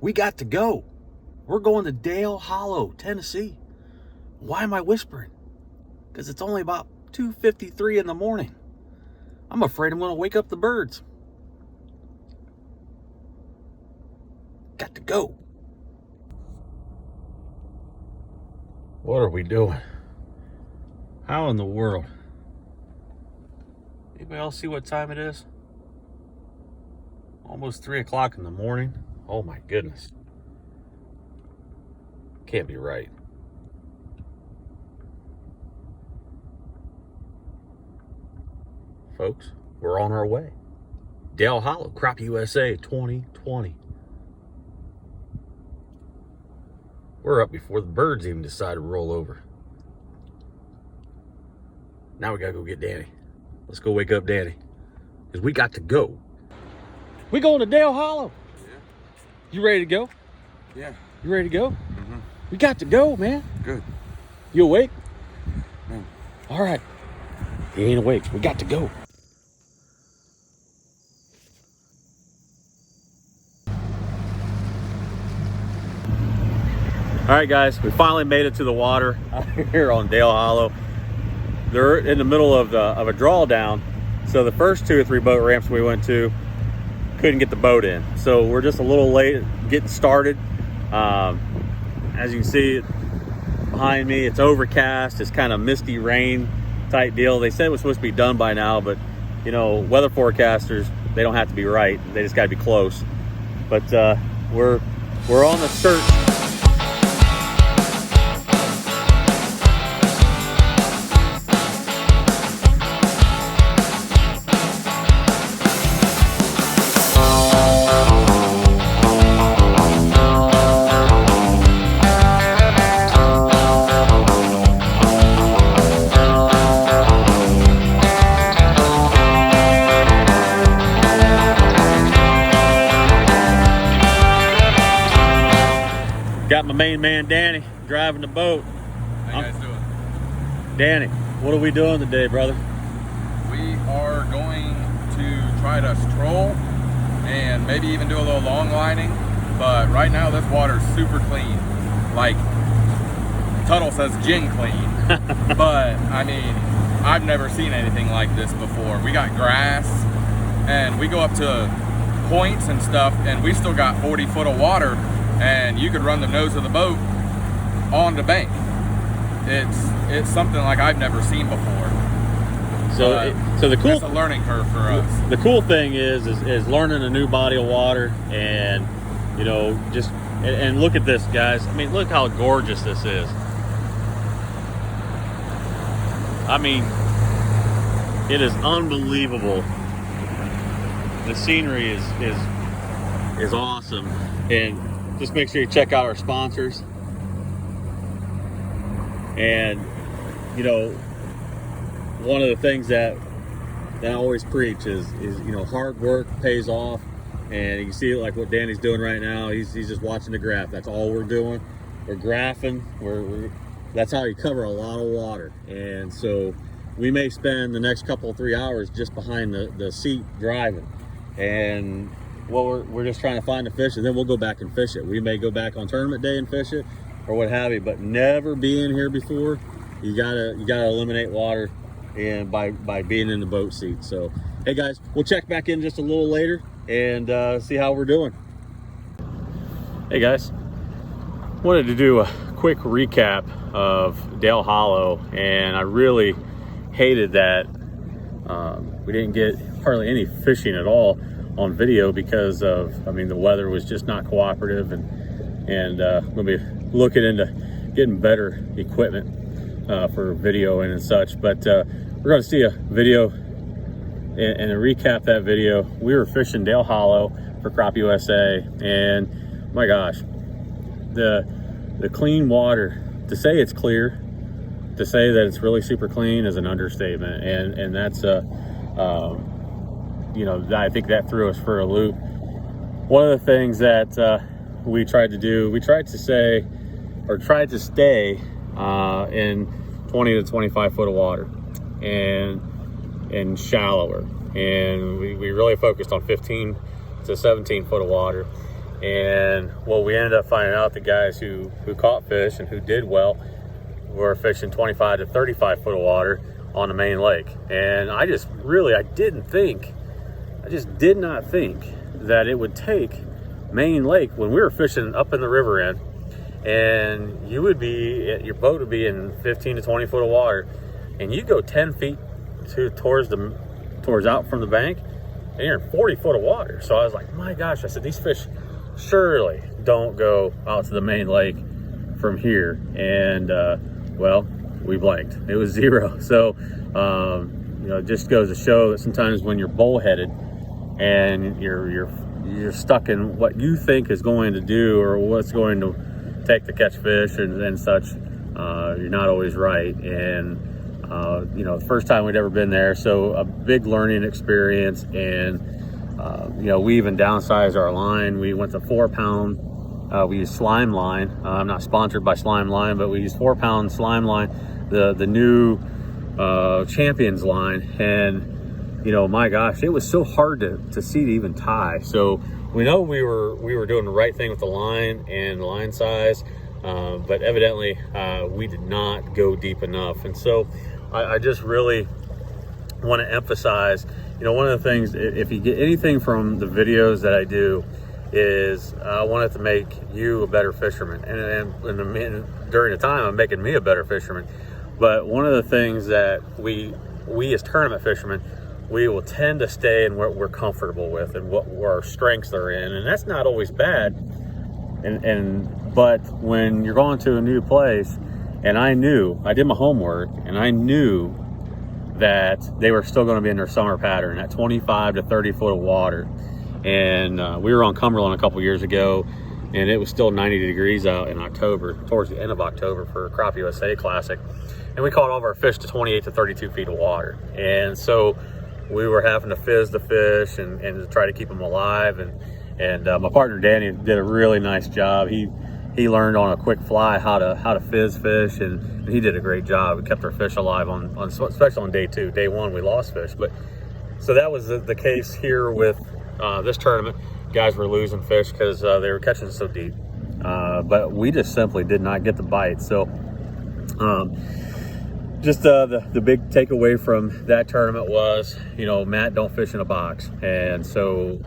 We got to go. We're going to Dale Hollow, Tennessee. Why am I whispering? Because it's only about 2:53 in the morning. I'm afraid I'm going to wake up the birds. Got to go. What are we doing? How in the world? Anybody else see what time it is? Almost 3 o'clock in the morning. Oh my goodness. Can't be right. Folks, we're on our way. Dale Hollow, Crappie USA 2020. We're up before the birds even decide to roll over. Now we gotta go get Danny. Let's go wake up Danny, because we got to go. We going to Dale Hollow. Yeah. You ready to go? Yeah. You ready to go? Mm-hmm. We got to go, man. Good. You awake? No. All right. He ain't awake. We got to go. All right, guys, we finally made it to the water out here on Dale Hollow. They're in the middle of a drawdown, so the first 2 or 3 boat ramps we went to couldn't get the boat in. So we're just a little late getting started. As you can see behind me, it's overcast. It's kind of misty rain type deal. They said it was supposed to be done by now, but you know, weather forecasters, they don't have to be right. They just got to be close. But we're on the search. Got my main man Danny driving the boat. How you guys doing? Danny, what are we doing today, brother? We are going to try to stroll and maybe even do a little long lining. But right now this water's super clean. Like Tuttle says, gin clean. But I mean, I've never seen anything like this before. We got grass and we go up to points and stuff and we still got 40 foot of water. And you could run the nose of the boat on the bank. It's something like I've never seen before. So the cool, it's a learning curve for us. The cool thing is learning a new body of water, and you know, just and look at this, guys. I mean, look how gorgeous this is. I mean, it is unbelievable. The scenery is awesome, and just make sure you check out our sponsors. And you know, one of the things that I always preach is you know, hard work pays off. And you can see like what Danny's doing right now. He's just watching the graph. That's all we're doing. We're graphing. That's how you cover a lot of water. And so we may spend the next couple 3 hours just behind the seat driving. And well, we're just trying to find the fish, and then we'll go back and fish it. We may go back on tournament day and fish it, or what have you. But never being here before, you gotta eliminate water, and by being in the boat seat. So, hey guys, we'll check back in just a little later and see how we're doing. Hey guys, wanted to do a quick recap of Dale Hollow, and I really hated that we didn't get hardly any fishing at all on video because of, I mean, the weather was just not cooperative, and we'll be looking into getting better equipment for videoing and such. But we're going to see a video and to recap that video. We were fishing Dale Hollow for Crappie USA, and my gosh, the clean water, to say it's clear, to say that it's really super clean is an understatement, and that's you know, I think that threw us for a loop. One of the things that we tried to do, we tried to say, or tried to stay in 20 to 25 foot of water and shallower. And we really focused on 15 to 17 foot of water. And what we ended up finding out, the guys who caught fish and who did well were fishing 25 to 35 foot of water on the main lake. And I just did not think that it would take Main Lake when we were fishing up in the river end, and your boat would be in 15 to 20 foot of water, and you go 10 feet towards out from the bank, and you're in 40 foot of water. So I was like, my gosh, I said, these fish surely don't go out to the Main Lake from here. And well, we blanked. It was zero. So it just goes to show that sometimes when you're bullheaded and you're stuck in what you think is going to do or what's going to take to catch fish and such, you're not always right. And the first time we'd ever been there, so a big learning experience. And we even downsized our line. We went to 4 pound. We used slime line. I'm not sponsored by slime line, but we used 4 pound slime line, the new Champions line. And my gosh, it was so hard to see to even tie. So we know we were doing the right thing with the line and the line size, but evidently we did not go deep enough. And so I just really want to emphasize, one of the things, if you get anything from the videos that I do, is I want it to make you a better fisherman. And during the time, I'm making me a better fisherman. But one of the things that we as tournament fishermen, we will tend to stay in what we're comfortable with and what our strengths are in. And that's not always bad. But when you're going to a new place, and I did my homework, and I knew that they were still going to be in their summer pattern at 25 to 30 foot of water. And we were on Cumberland a couple years ago, and it was still 90 degrees out in October, towards the end of October, for Crappie USA Classic. And we caught all of our fish to 28 to 32 feet of water. And so we were having to fizz the fish and to try to keep them alive. And my partner Danny did a really nice job. He learned on a quick fly how to fizz fish, and he did a great job. We kept our fish alive on especially on day 2. Day 1 we lost fish, but so that was the case here with this tournament. Guys were losing fish because they were catching so deep, but we just simply did not get the bite. So just the big takeaway from that tournament was, Matt, don't fish in a box. And so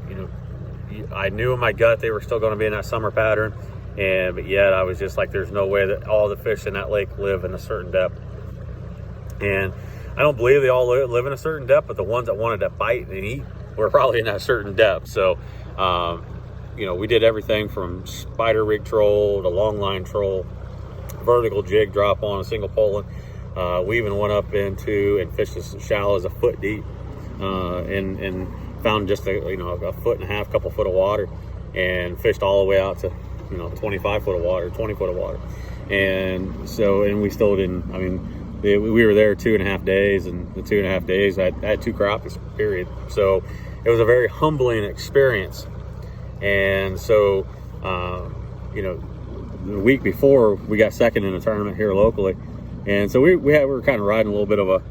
I knew in my gut they were still going to be in that summer pattern, but yet I was just like, there's no way that all the fish in that lake live in a certain depth. And I don't believe they all live in a certain depth, but the ones that wanted to bite and eat were probably in that certain depth. So we did everything from spider rig troll to long line troll, vertical jig drop on a single polling. We even went up into and fished as shallow as a foot deep, and found just a foot and a half, couple foot of water, and fished all the way out to 25 foot of water, 20 foot of water. And so, and we still didn't, we were there 2.5 days, and the 2.5 days I had 2 crappies, period. So it was a very humbling experience. And so the week before, we got second in a tournament here locally, and so we were kind of riding a little bit of a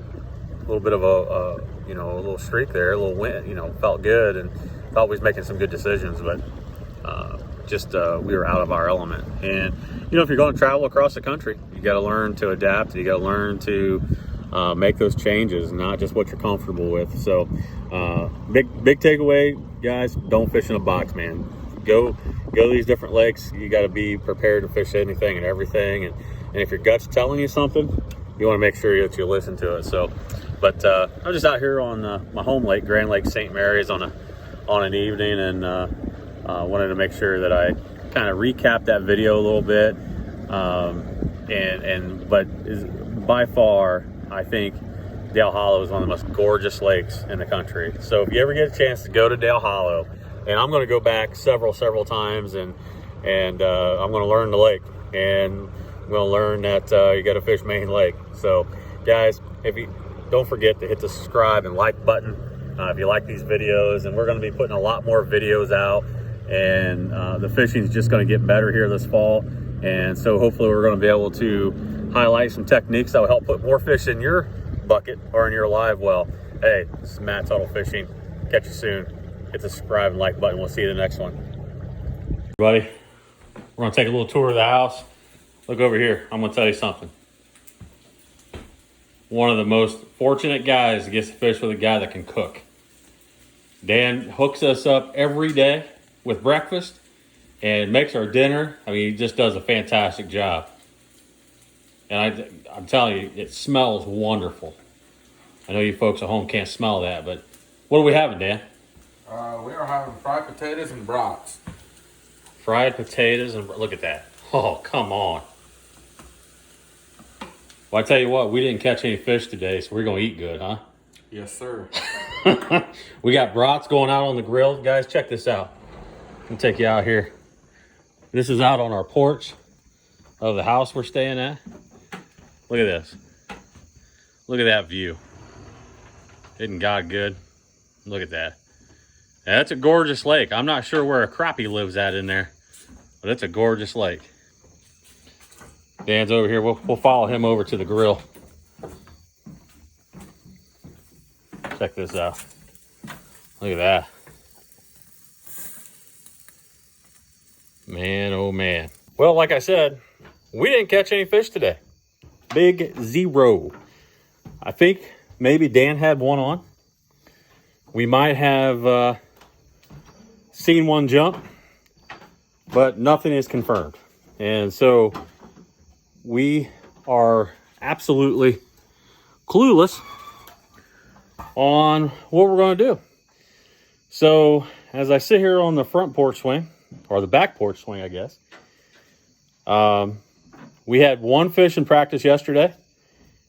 little streak there, a little win. Felt good and thought we was making some good decisions, but we were out of our element. And if you're going to travel across the country, you got to learn to adapt. You got to learn to make those changes, not just what you're comfortable with. So big takeaway, guys, don't fish in a box, man. Go to these different lakes. You got to be prepared to fish anything and everything. And if your gut's telling you something, you want to make sure that you listen to it. So, but I'm just out here on my home lake, Grand Lake St. Mary's, on an evening, and wanted to make sure that I kind of recap that video a little bit. But by far, I think Dale Hollow is one of the most gorgeous lakes in the country. So if you ever get a chance to go to Dale Hollow, and I'm going to go back several times, and I'm going to learn the lake, and I'm going to learn that you got to fish Main Lake. So guys, don't forget to hit the subscribe and like button if you like these videos, and we're going to be putting a lot more videos out, and the fishing is just going to get better here this fall. And so hopefully we're going to be able to highlight some techniques that will help put more fish in your bucket or in your live well. Hey, this is Matt Tuttle Fishing. Catch you soon. Hit the subscribe and like button. We'll see you in the next one. Buddy, we're gonna take a little tour of the house. Look over here. I'm gonna tell you something. One of the most fortunate guys gets to fish with a guy that can cook. Dan hooks us up every day with breakfast and makes our dinner. I mean, he just does a fantastic job. And I'm telling you, it smells wonderful. I know you folks at home can't smell that, but what are we having, Dan? We are having fried potatoes and brats. Fried potatoes and look at that. Oh, come on. Well, I tell you what, we didn't catch any fish today, so we're going to eat good, huh? Yes, sir. We got brats going out on the grill. Guys, check this out. I'll take you out here. This is out on our porch of the house we're staying at. Look at this. Look at that view. Isn't God good? Look at that. Now, that's a gorgeous lake. I'm not sure where a crappie lives at in there, but it's a gorgeous lake. Dan's over here. We'll follow him over to the grill. Check this out. Look at that. Man, oh man. Well, like I said, we didn't catch any fish today. Big zero. I think maybe Dan had one on. We might have seen one jump, but nothing is confirmed. And so we are absolutely clueless on what we're going to do. So as I sit here on the front porch swing, or the back porch swing, I guess, we had one fish in practice yesterday,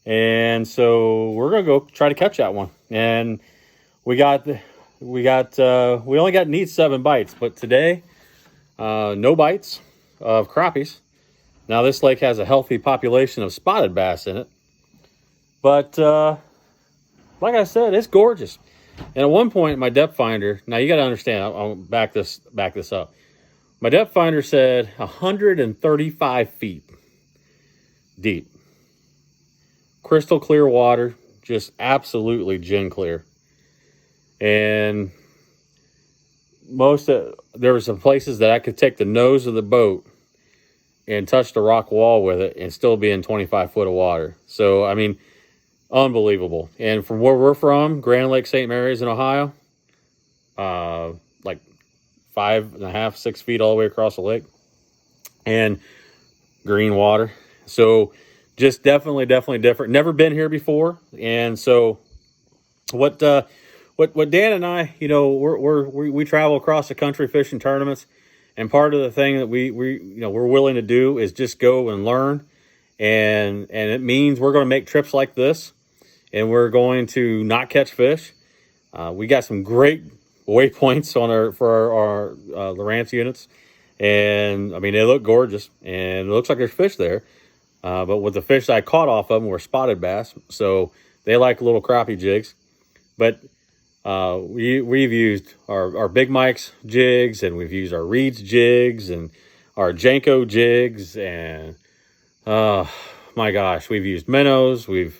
and so we're gonna go try to catch that one. And we only need 7 bites, but today no bites of crappies. Now this lake has a healthy population of spotted bass in it, but like I said, it's gorgeous. And at one point, my depth finder, now you got to understand, I'll back this up. My depth finder said 135 feet deep. Crystal clear water, just absolutely gin clear. And there were some places that I could take the nose of the boat and touch the rock wall with it and still be in 25 foot of water. So, I mean, unbelievable. And from where we're from, Grand Lake St. Mary's in Ohio, like 5.5, 6 feet all the way across the lake, and green water. So just definitely different. Never been here before. And so what Dan and I, you know, we travel across the country fishing tournaments, and part of the thing that we're willing to do is just go and learn. And it means we're going to make trips like this, and we're going to not catch fish. We got some great waypoints for our Lowrance units, and I mean, they look gorgeous, and it looks like there's fish there. But with the fish I caught off of them were spotted bass, so they like little crappie jigs. But we've used our Big Mike's jigs, and we've used our Reed's jigs, and our Janko jigs, and my gosh, we've used minnows. We've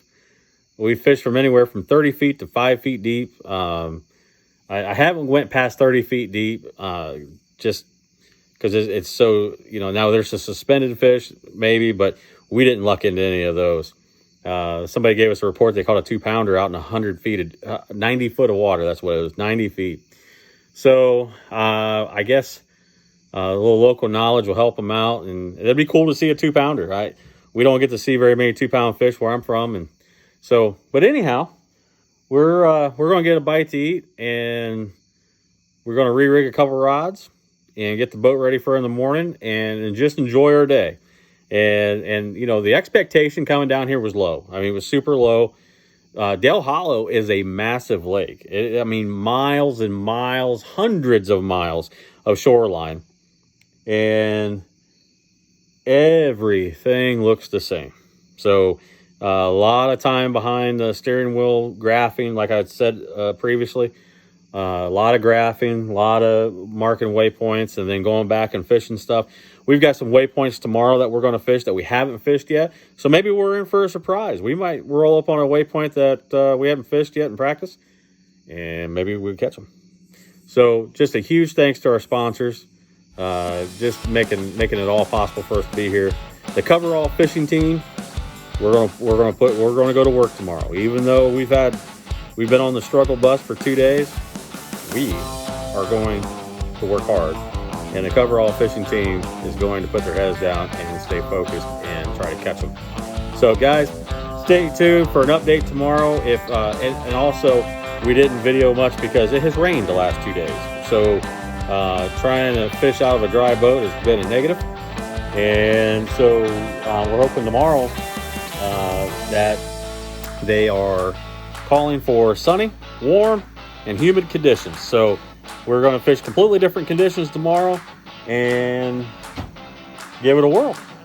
fished from anywhere from 30 feet to 5 feet deep. I haven't went past 30 feet deep, just because it's so, now there's a suspended fish maybe, but we didn't luck into any of those. Somebody gave us a report. They caught a 2-pounder out in 100 feet, 90 foot of water. That's what it was, 90 feet. So I guess a little local knowledge will help them out, and it'd be cool to see a 2-pounder, right? We don't get to see very many 2-pound fish where I'm from, and so. But anyhow, we're gonna get a bite to eat, and we're gonna re-rig a couple rods and get the boat ready for in the morning, and just enjoy our day. And the expectation coming down here was low. I mean, it was super low. Dale Hollow is a massive lake. Miles and miles, hundreds of miles of shoreline. And everything looks the same. So a lot of time behind the steering wheel graphing, like I said previously. A lot of graphing, a lot of marking waypoints, and then going back and fishing stuff. We've got some waypoints tomorrow that we're going to fish that we haven't fished yet. So maybe we're in for a surprise. We might roll up on a waypoint that we haven't fished yet in practice, and maybe we'll catch them. So just a huge thanks to our sponsors. just making it all possible for us to be here. The coverall fishing team, we're gonna go to work tomorrow. Even though we've been on the struggle bus for 2 days, we are going to work hard. And the coverall fishing team is going to put their heads down and stay focused and try to catch them. So guys, stay tuned for an update tomorrow. And also, we didn't video much because it has rained the last 2 days. So trying to fish out of a dry boat has been a negative. And so we're hoping tomorrow that they are calling for sunny, warm, and humid conditions. So we're going to fish completely different conditions tomorrow and give it a whirl.